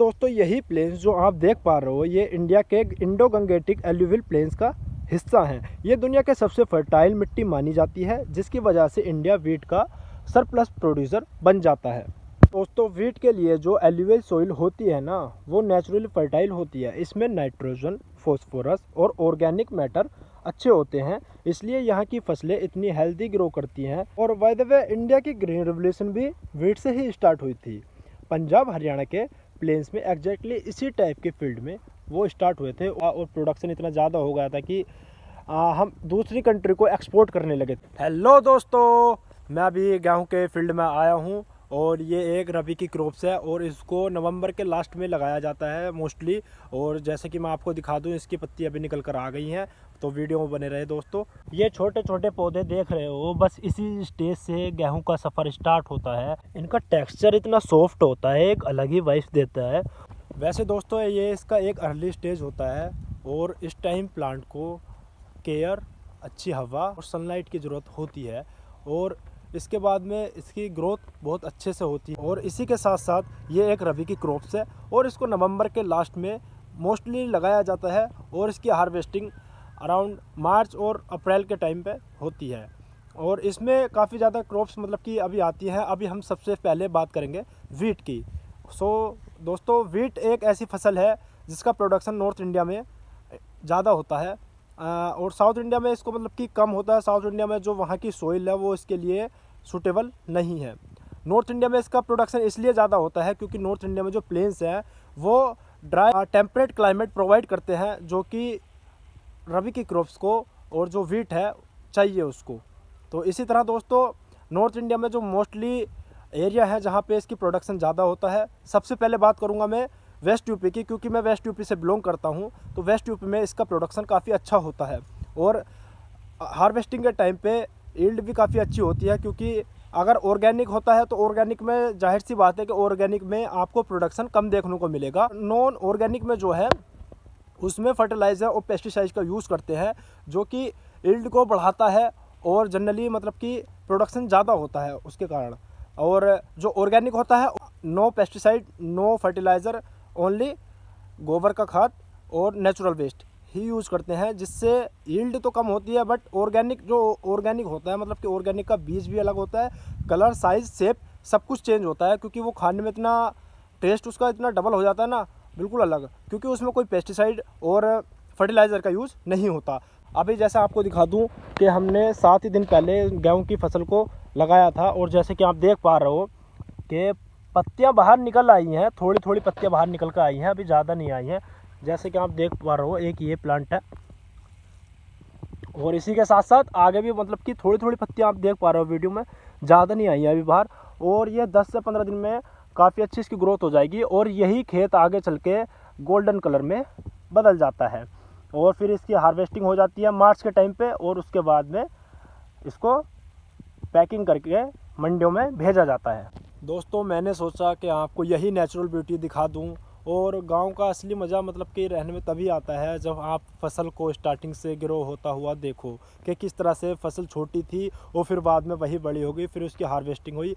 दोस्तों यही प्लेन्स जो आप देख पा रहे हो ये इंडिया के इंडो गंगेटिक एल्यूवियल प्लेन्स का हिस्सा हैं। ये दुनिया के सबसे फर्टाइल मिट्टी मानी जाती है, जिसकी वजह से इंडिया वीट का सरप्लस प्रोड्यूसर बन जाता है। दोस्तों वीट के लिए जो एल्यूवियल सॉइल होती है ना, वो नेचुरली फर्टाइल होती है। इसमें नाइट्रोजन, फॉस्फोरस और ऑर्गेनिक मैटर अच्छे होते हैं, इसलिए यहाँ की फसलें इतनी हेल्दी ग्रो करती हैं। और बाय द वे इंडिया की ग्रीन रेवोल्यूशन भी वीट से ही स्टार्ट हुई थी। पंजाब हरियाणा के प्लेन्स में एग्जैक्टली इसी टाइप के फील्ड में वो स्टार्ट हुए थे और प्रोडक्शन इतना ज़्यादा हो गया था कि हम दूसरी कंट्री को एक्सपोर्ट करने लगे। हेलो दोस्तों, मैं अभी गेहूं के फील्ड में आया हूं और ये एक रबी की क्रॉप्स है और इसको नवंबर के लास्ट में लगाया जाता है मोस्टली। और जैसे कि मैं आपको दिखा दूं, इसकी पत्ती अभी निकल कर आ गई हैं, तो वीडियो में बने रहे दोस्तों। ये छोटे छोटे पौधे देख रहे हो, बस इसी स्टेज से गेहूं का सफ़र स्टार्ट होता है। इनका टेक्सचर इतना सॉफ्ट होता है, एक अलग ही वाइफ देता है। वैसे दोस्तों ये इसका एक अर्ली स्टेज होता है और इस टाइम प्लांट को केयर, अच्छी हवा और सनलाइट की ज़रूरत होती है और इसके बाद में इसकी ग्रोथ बहुत अच्छे से होती है। और इसी के साथ साथ ये एक रबी की क्रॉप्स है और इसको नवंबर के लास्ट में मोस्टली लगाया जाता है और इसकी हार्वेस्टिंग अराउंड मार्च और अप्रैल के टाइम पे होती है। और इसमें काफ़ी ज़्यादा क्रॉप्स मतलब कि अभी आती हैं। अभी हम सबसे पहले बात करेंगे वीट की। दोस्तों वीट एक ऐसी फसल है जिसका प्रोडक्शन नॉर्थ इंडिया में ज़्यादा होता है और साउथ इंडिया में इसको मतलब कि कम होता है। साउथ इंडिया में जो वहाँ की सोइल है वो इसके लिए सूटेबल नहीं है। नॉर्थ इंडिया में इसका प्रोडक्शन इसलिए ज़्यादा होता है क्योंकि नॉर्थ इंडिया में जो प्लेन्स हैं वो ड्राई टेम्परेट क्लाइमेट प्रोवाइड करते हैं, जो कि रबी की क्रॉप्स को और जो वीट है चाहिए उसको। तो इसी तरह दोस्तों नॉर्थ इंडिया में जो मोस्टली एरिया है जहाँ पे इसकी प्रोडक्शन ज़्यादा होता है, सबसे पहले बात करूँगा मैं वेस्ट यूपी की, क्योंकि मैं वेस्ट यूपी से बिलोंग करता हूँ। तो वेस्ट यूपी में इसका प्रोडक्शन काफ़ी अच्छा होता है और हार्वेस्टिंग के टाइम पे यील्ड भी काफ़ी अच्छी होती है, क्योंकि अगर ऑर्गेनिक होता है तो ऑर्गेनिक में जाहिर सी बात है कि ऑर्गेनिक में आपको प्रोडक्शन कम देखने को मिलेगा। नॉन ऑर्गेनिक में जो है उसमें फर्टिलाइज़र और पेस्टिसाइड का यूज़ करते हैं, जो कि यील्ड को बढ़ाता है और जनरली मतलब कि प्रोडक्शन ज़्यादा होता है उसके कारण। और जो ऑर्गेनिक होता है no pesticide, no fertilizer, only गोबर का खाद और नेचुरल वेस्ट ही यूज़ करते हैं, जिससे यील्ड तो कम होती है। बट ऑर्गेनिक जो ऑर्गेनिक होता है मतलब कि ऑर्गेनिक का बीज भी अलग होता है, कलर, साइज़, शेप सब कुछ चेंज होता है, क्योंकि वो खाने में इतना टेस्ट उसका इतना डबल हो जाता है ना, बिल्कुल अलग, क्योंकि उसमें कोई पेस्टिसाइड और फर्टिलाइज़र का यूज़ नहीं होता। अभी जैसे आपको दिखा दूं कि हमने 7 ही दिन पहले गेहूं की फसल को लगाया था और जैसे कि आप देख पा रहे हो कि पत्तियां बाहर निकल आई हैं, थोड़ी थोड़ी पत्तियां बाहर निकल कर आई हैं, अभी ज़्यादा नहीं आई हैं। जैसे कि आप देख पा रहे हो एक ये प्लांट है और इसी के साथ साथ आगे भी मतलब कि थोड़ी थोड़ी पत्तियां आप देख पा रहे हो वीडियो में, ज़्यादा नहीं आई हैं अभी बाहर। और ये 10 से 15 दिन में काफ़ी अच्छी इसकी ग्रोथ हो जाएगी और यही खेत आगे चल के गोल्डन कलर में बदल जाता है और फिर इसकी हार्वेस्टिंग हो जाती है मार्च के टाइम पे और उसके बाद में इसको पैकिंग करके मंडियों में भेजा जाता है। दोस्तों मैंने सोचा कि आपको यही नेचुरल ब्यूटी दिखा दूं और गांव का असली मज़ा मतलब कि रहने में तभी आता है जब आप फसल को स्टार्टिंग से ग्रो होता हुआ देखो कि किस तरह से फसल छोटी थी और फिर बाद में वही बड़ी हो गई, फिर उसकी हार्वेस्टिंग हुई।